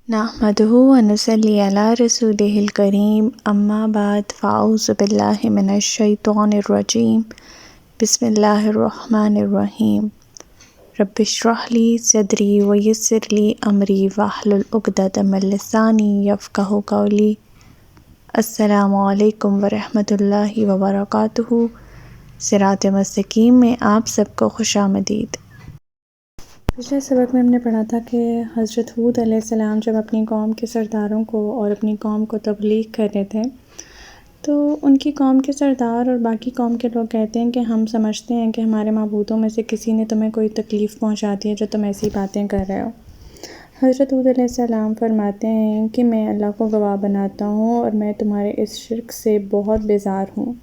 نحمده ونصلي على رسوله الكريم اما بعد فاعوذ بالله من الشیطان الرجیم بسم اللہ الرحمن الرحیم رب اشرح لی صدری ویسر لی امری واحلل عقدۃ من لسانی یفقہوا قولی۔ السلام علیکم ورحمۃ اللہ وبرکاتہ۔ صراط مستقیم میں آپ سب کو خوش آمدید۔ پچھلے سبق میں ہم نے پڑھا تھا کہ حضرت ہود علیہ السلام جب اپنی قوم کے سرداروں کو اور اپنی قوم کو تبلیغ کر رہے تھے تو ان کی قوم کے سردار اور باقی قوم کے لوگ کہتے ہیں کہ ہم سمجھتے ہیں کہ ہمارے معبودوں میں سے کسی نے تمہیں کوئی تکلیف پہنچا دی ہے جو تم ایسی باتیں کر رہے ہو۔ حضرت ہود علیہ السلام فرماتے ہیں کہ میں اللہ کو گواہ بناتا ہوں اور میں تمہارے اس شرک سے بہت بیزار ہوں۔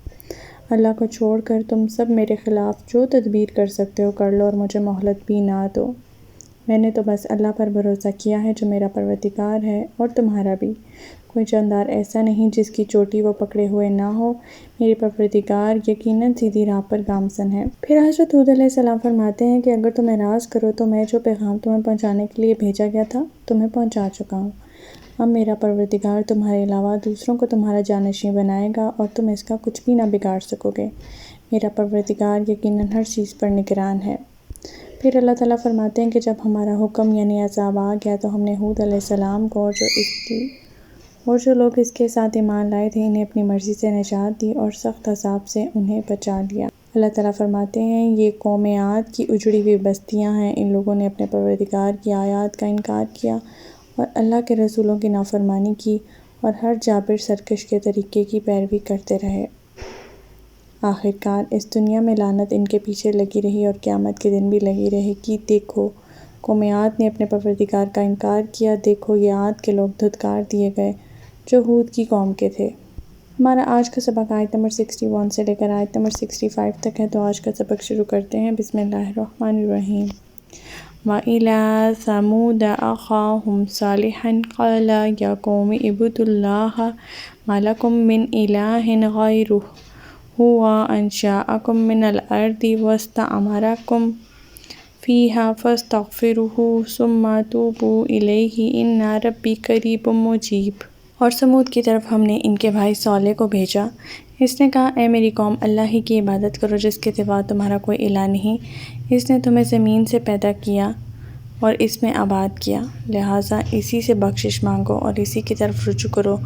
اللہ کو چھوڑ کر تم سب میرے خلاف جو تدبیر کر سکتے ہو کر لو اور مجھے مہلت بھی نہ دو۔ میں نے تو بس اللہ پر بھروسہ کیا ہے جو میرا پروردگار ہے اور تمہارا بھی۔ کوئی جاندار ایسا نہیں جس کی چوٹی وہ پکڑے ہوئے نہ ہو۔ میری پروردگار یقیناً سیدھی راہ پر گامزن ہے۔ پھر حضرت ہود علیہ السلام فرماتے ہیں کہ اگر تم اعراض کرو تو میں جو پیغام تمہیں پہنچانے کے لیے بھیجا گیا تھا تمہیں پہنچا چکا ہوں۔ اب میرا پروردگار تمہارے علاوہ دوسروں کو تمہارا جانشین بنائے گا اور تم اس کا کچھ بھی نہ بگاڑ سکو گے۔ میرا پروردگار یقیناً ہر چیز پر نگران ہے۔ پھر اللہ تعالیٰ فرماتے ہیں کہ جب ہمارا حکم یعنی عذاب آ گیا تو ہم نے ہود علیہ السلام کو اور جو لوگ اس کے ساتھ ایمان لائے تھے انہیں اپنی مرضی سے نجات دی اور سخت عذاب سے انہیں بچا لیا۔ اللہ تعالیٰ فرماتے ہیں یہ قوم عاد کی اجڑی ہوئی بستیاں ہیں۔ ان لوگوں نے اپنے پروردگار کی آیات کا انکار کیا اور اللہ کے رسولوں کی نافرمانی کی اور ہر جابر سرکش کے طریقے کی پیروی کرتے رہے۔ آخرکار اس دنیا میں لعنت ان کے پیچھے لگی رہی اور قیامت کے دن بھی لگی رہے گی۔ دیکھو قوم عاد نے اپنے پروردگار کا انکار کیا۔ دیکھو یہ عاد کے لوگ دھتکار دیے گئے جو ہود کی قوم کے تھے۔ ہمارا آج کا سبق آیت نمبر 61 سے لے کر آیت نمبر 65 تک ہے، تو آج کا سبق شروع کرتے ہیں۔ بسم اللہ الرحمن الرحیم۔ وَإِلَىٰ ثَمُودَ أَخَاهُمْ صَالِحًا قَالَ يَا قَوْمِ اعْبُدُوا اللَّهَ مَا لَكُم مِّنْ إِلَٰهٍ غَيْرُهُ هُوَ أَنشَأَكُم مِّنَ الْأَرْضِ وَاسْتَعْمَرَكُم فِيهَا فَاسْتَغْفِرُوهُ ثُمَّ تُوبُوا إِلَيْهِ إِنَّ رَبِّي قَرِيبٌ مُّجِيبٌ۔ اور سمود کی طرف ہم نے ان کے بھائی صالح کو بھیجا۔ اس نے کہا اے میری قوم اللہ ہی کی عبادت کرو جس کے سوا تمہارا کوئی الہ نہیں۔ اس نے تمہیں زمین سے پیدا کیا اور اس میں آباد کیا، لہٰذا اسی سے بخشش مانگو اور اسی کی طرف رجوع کرو۔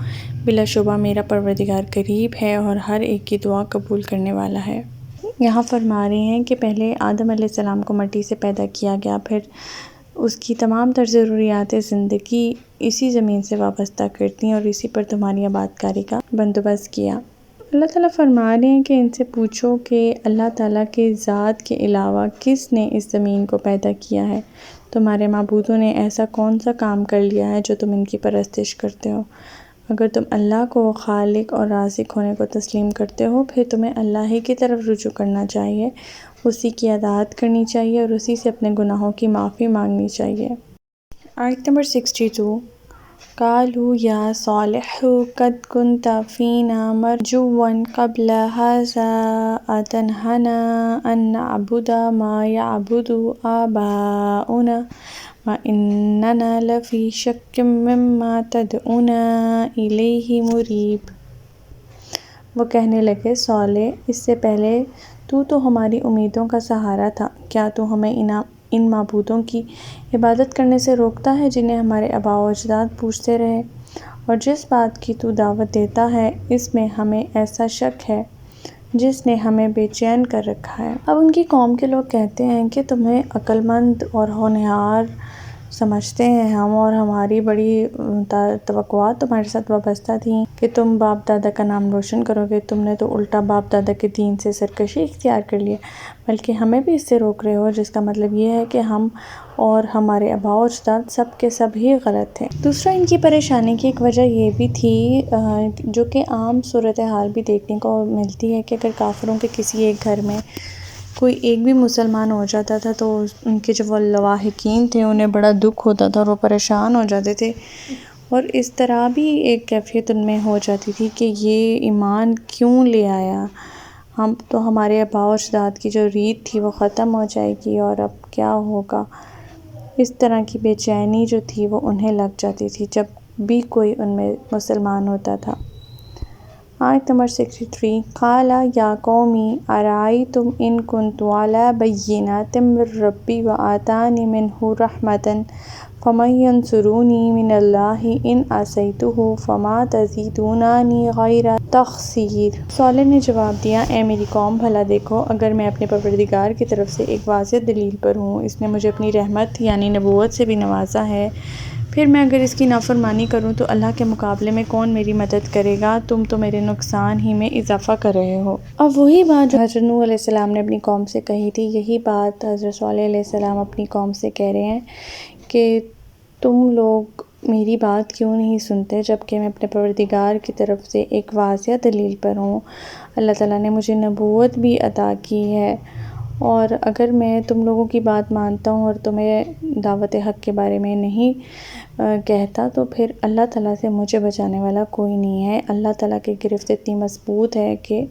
بلا شبہ میرا پروردگار قریب ہے اور ہر ایک کی دعا قبول کرنے والا ہے۔ یہاں فرما رہے ہیں کہ پہلے آدم علیہ السلام کو مٹی سے پیدا کیا گیا، پھر اس کی تمام تر ضروریات زندگی اسی زمین سے وابستہ کرتی اور اسی پر تمہاری آباد کاری کا بندوبست کیا۔ اللہ تعالیٰ فرما رہے ہیں کہ ان سے پوچھو کہ اللہ تعالیٰ کے ذات کے علاوہ کس نے اس زمین کو پیدا کیا ہے؟ تمہارے معبودوں نے ایسا کون سا کام کر لیا ہے جو تم ان کی پرستش کرتے ہو؟ اگر تم اللہ کو خالق اور رازق ہونے کو تسلیم کرتے ہو پھر تمہیں اللہ ہی کی طرف رجوع کرنا چاہیے، اسی کی اطاعت کرنی چاہیے اور اسی سے اپنے گناہوں کی معافی مانگنی چاہیے۔ آیت نمبر 62۔ قالوا یا صالح قد كنت فینا مرجوا قبل هذا اتنہانا ان نعبد ما يعبد آباؤنا واننا لفی شک مما تدعونا الیہ مریب۔ وہ کہنے لگے صالح اس سے پہلے تو ہماری امیدوں کا سہارا تھا، کیا تو ہمیں ان معبودوں کی عبادت کرنے سے روکتا ہے جنہیں ہمارے آباء و اجداد پوجتے رہے؟ اور جس بات کی تو دعوت دیتا ہے اس میں ہمیں ایسا شک ہے جس نے ہمیں بے چین کر رکھا ہے۔ اب ان کی قوم کے لوگ کہتے ہیں کہ تمہیں عقل مند اور ہونہار سمجھتے ہیں ہم، اور ہماری بڑی توقعات تمہارے ساتھ وابستہ تھیں کہ تم باپ دادا کا نام روشن کرو گے، تم نے تو الٹا باپ دادا کے دین سے سرکشی اختیار کر لی، بلکہ ہمیں بھی اس سے روک رہے ہو، جس کا مطلب یہ ہے کہ ہم اور ہمارے آباء و اجداد سب کے سب ہی غلط تھے۔ دوسرا ان کی پریشانی کی ایک وجہ یہ بھی تھی جو کہ عام صورتحال بھی دیکھنے کو ملتی ہے کہ اگر کافروں کے کسی ایک گھر میں کوئی ایک بھی مسلمان ہو جاتا تھا تو ان کے جو وہ لواحقین تھے انہیں بڑا دکھ ہوتا تھا اور وہ پریشان ہو جاتے تھے، اور اس طرح بھی ایک کیفیت ان میں ہو جاتی تھی کہ یہ ایمان کیوں لے آیا، ہم تو ہمارے آباء و اجداد کی جو ریت تھی وہ ختم ہو جائے گی اور اب کیا ہوگا۔ اس طرح کی بے چینی جو تھی وہ انہیں لگ جاتی تھی جب بھی کوئی ان میں مسلمان ہوتا تھا۔ آیت نمبر 63 قال یا قومی ارائیتم ان کنت علی بینۃ من ربی وآتانی منہ رحمۃ فمن ینصرنی من اللہ ان عصیتہ فما تزیدوننی غیر تخسیر۔ صالح نے جواب دیا، اے میری قوم، بھلا دیکھو، اگر میں اپنے پروردگار کی طرف سے ایک واضح دلیل پر ہوں، اس نے مجھے اپنی رحمت یعنی نبوت سے بھی نوازا ہے، پھر میں اگر اس کی نافرمانی کروں تو اللہ کے مقابلے میں کون میری مدد کرے گا؟ تم تو میرے نقصان ہی میں اضافہ کر رہے ہو۔ اب وہی بات جو حضرت نوح علیہ السلام نے اپنی قوم سے کہی تھی، یہی بات حضرت صالح علیہ السلام اپنی قوم سے کہہ رہے ہیں کہ تم لوگ میری بات کیوں نہیں سنتے جبکہ میں اپنے پروردگار کی طرف سے ایک واضح دلیل پر ہوں۔ اللہ تعالیٰ نے مجھے نبوت بھی عطا کی ہے، اور اگر میں تم لوگوں کی بات مانتا ہوں اور تمہیں دعوت حق کے بارے میں نہیں کہتا تو پھر اللہ تعالیٰ سے مجھے بچانے والا کوئی نہیں ہے۔ اللہ تعالیٰ کی گرفت اتنی مضبوط ہے کہ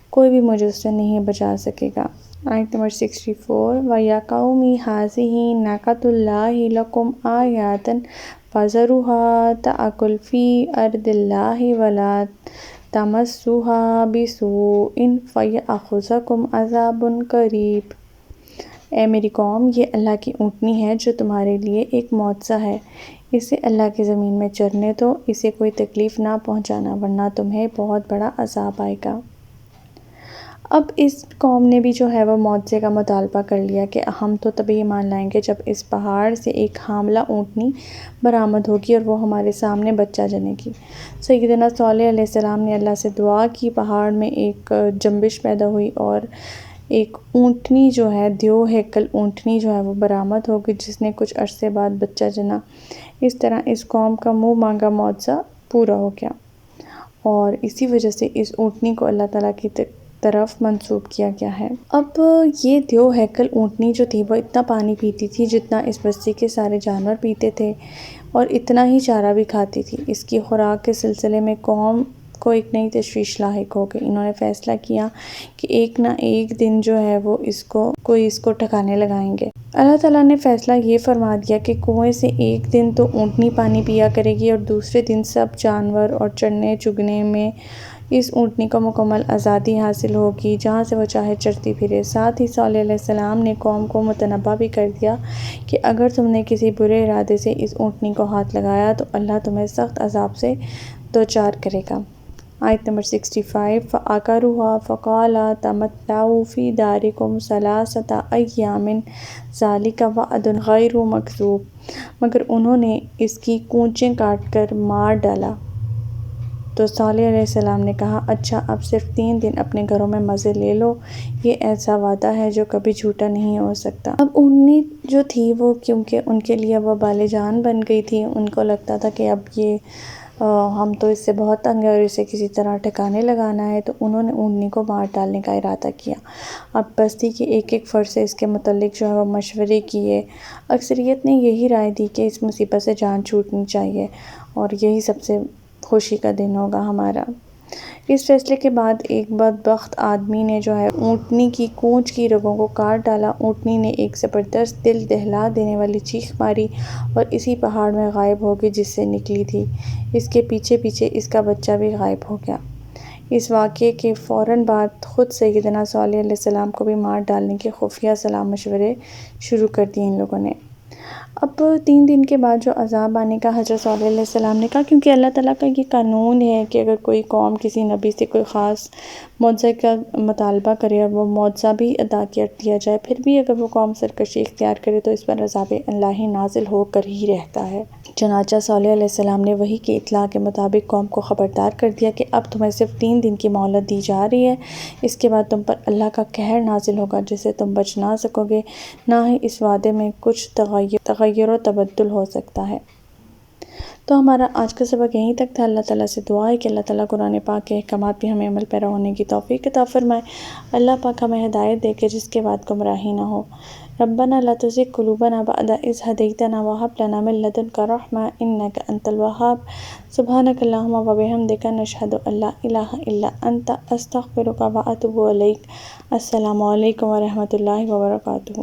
کوئی بھی مجھے اس سے نہیں بچا سکے گا۔ آیت نمبر 64 وَيَا قَوْمِ هَٰذِهِ نَاقَةُ اللَّهِ لَكُمْ آیَةً فَذَرُوهَا تَأْکُلْ فِی أَرْضِ اللَّهِ وَلَا تَمَسُّوهَا بِسُوءٍ فَیَأْخُذَکُمْ عَذَابٌ قَریب۔ اے میری قوم، یہ اللہ کی اونٹنی ہے جو تمہارے لیے ایک معجزہ ہے، اسے اللہ کی زمین میں چرنے دو، اسے کوئی تکلیف نہ پہنچانا ورنہ تمہیں بہت بڑا عذاب آئے گا۔ اب اس قوم نے بھی جو ہے وہ معجزے کا مطالبہ کر لیا کہ ہم تو تبھی ایمان لائیں گے جب اس پہاڑ سے ایک حاملہ اونٹنی برآمد ہوگی اور وہ ہمارے سامنے بچہ جنے گی۔ سیدنا صالح علیہ السلام نے اللہ سے دعا کی، پہاڑ میں ایک جنبش پیدا ہوئی اور ایک اونٹنی جو ہے، دیو ہیکل اونٹنی جو ہے وہ برآمد ہو گئی، جس نے کچھ عرصے بعد بچہ جنا۔ اس طرح اس قوم کا منہ مانگا معجزہ پورا ہو گیا، اور اسی وجہ سے اس اونٹنی کو اللہ تعالیٰ کی طرف منسوب کیا گیا ہے۔ اب یہ دیو ہیکل اونٹنی جو تھی وہ اتنا پانی پیتی تھی جتنا اس بستی کے سارے جانور پیتے تھے، اور اتنا ہی چارہ بھی کھاتی تھی۔ اس کی خوراک کے سلسلے میں قوم کو ایک نئی تشویش لاحق ہو گئی۔ انہوں نے فیصلہ کیا کہ ایک نہ ایک دن جو ہے وہ اس کو ٹھکانے لگائیں گے۔ اللہ تعالیٰ نے فیصلہ یہ فرما دیا کہ کنویں سے ایک دن تو اونٹنی پانی پیا کرے گی اور دوسرے دن سب جانور اور چرنے چگنے میں اس اونٹنی کو مکمل آزادی حاصل ہوگی، جہاں سے وہ چاہے چرتی پھرے۔ ساتھ ہی صالح علیہ السلام نے قوم کو متنبہ بھی کر دیا کہ اگر تم نے کسی برے ارادے سے اس اونٹنی کو ہاتھ لگایا تو اللہ تمہیں سخت عذاب سے دوچار کرے گا۔ آیت نمبر 65 فَعَقَرُوهَا فَقَالَ تَمَتَّعُوا فِی دَارِکُمْ ثَلَاثَةَ أَیَّامٍ ذَلِکَ وَعْدٌ غَیرُ مَکذوب۔ مگر انہوں نے اس کی کونچیں کاٹ کر مار ڈالا تو صالح علیہ السلام نے کہا، اچھا اب صرف 3 دن اپنے گھروں میں مزے لے لو، یہ ایسا وعدہ ہے جو کبھی جھوٹا نہیں ہو سکتا۔ اب اونٹنی جو تھی وہ کیونکہ ان کے لیے وہ بال جان بن گئی تھی، ان کو لگتا تھا کہ اب یہ ہم تو اس سے بہت تنگ ہیں اور اسے کسی طرح ٹھکانے لگانا ہے، تو انہوں نے اونٹنی کو مار ڈالنے کا ارادہ کیا۔ اب بستی کے ایک ایک فرد سے اس کے متعلق جو ہے وہ مشورے کیے۔ اکثریت نے یہی رائے دی کہ اس مصیبت سے جان چھوٹنی چاہیے اور یہی سب سے خوشی کا دن ہوگا ہمارا۔ اس فیصلے کے بعد ایک بدبخت آدمی نے جو ہے اونٹنی کی کونچ کی رگوں کو کاٹ ڈالا۔ اونٹنی نے ایک زبردست دل دہلا دینے والی چیخ ماری اور اسی پہاڑ میں غائب ہو گئی جس سے نکلی تھی۔ اس کے پیچھے پیچھے اس کا بچہ بھی غائب ہو گیا۔ اس واقعے کے فوراً بعد خود سیدنا صالح علیہ السلام کو بھی مار ڈالنے کے خفیہ صلاح مشورے شروع کر دیے ان لوگوں نے۔ اب 3 دن کے بعد جو عذاب آنے کا حضرت صالح علیہ السلام نے کہا، کیونکہ اللہ تعالیٰ کا یہ قانون ہے کہ اگر کوئی قوم کسی نبی سے کوئی خاص معجزے کا مطالبہ کرے اور وہ معجزہ بھی ادا کر دیا جائے، پھر بھی اگر وہ قوم سرکشی اختیار کرے تو اس پر عذاب الہی نازل ہو کر ہی رہتا ہے۔ چنانچہ صالح علیہ السلام نے وحی کی اطلاع کے مطابق قوم کو خبردار کر دیا کہ اب تمہیں صرف 3 دن کی مہلت دی جا رہی ہے، اس کے بعد تم پر اللہ کا قہر نازل ہوگا جس سے تم بچ نہ سکو گے، نہ ہی اس وعدے میں کچھ تغیر و تبدل ہو سکتا ہے۔ تو ہمارا آج کا سبق یہیں تک تھا۔ اللہ تعالیٰ سے دعا ہے کہ اللہ تعالیٰ قرآن پاک کے احکامات بھی ہمیں عمل پیرا ہونے کی توفیق عطا فرمائے۔ اللہ پاک ہمیں ہدایت دے کہ جس کے بعد گمراہی نہ ہو۔ ربنا لا تزغ قلوبنا بعد إذ هديتنا وهب لنا من لدنك رحمة إنك أنت الوهاب۔ سبحانك اللهم وبحمدك نشهد أن لا إله إلا أنت أستغفرك وأتوب إليك۔ السلام علیکم ورحمۃ اللہ وبرکاتہ۔